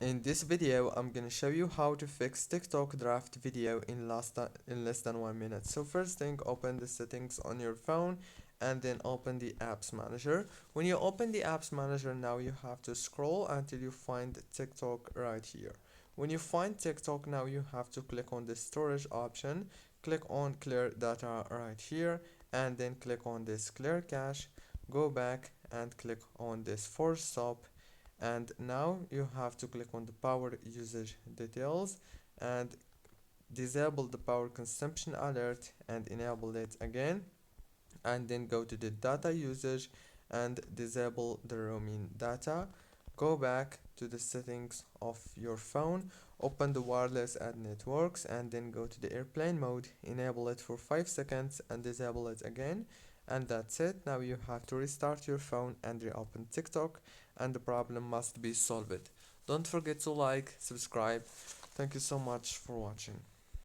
In this video, I'm gonna show you how to fix TikTok draft video in less than 1 minute. So first thing, open the settings on your phone and then open the apps manager. When you open the apps manager, now you have to scroll until you find TikTok right here. When you find TikTok, now you have to click on the storage option, click on clear data right here, and then click on this clear cache, go back and click on this force stop, and now you have to click on the power usage details and disable the power consumption alert and enable it again, and then go to the data usage and disable the roaming data. Go back to the settings of your phone, open the wireless and networks, and then go to the airplane mode, enable it for 5 seconds and disable it again. And that's it. Now you have to restart your phone and reopen TikTok, and the problem must be solved. Don't forget to like, subscribe. Thank you so much for watching.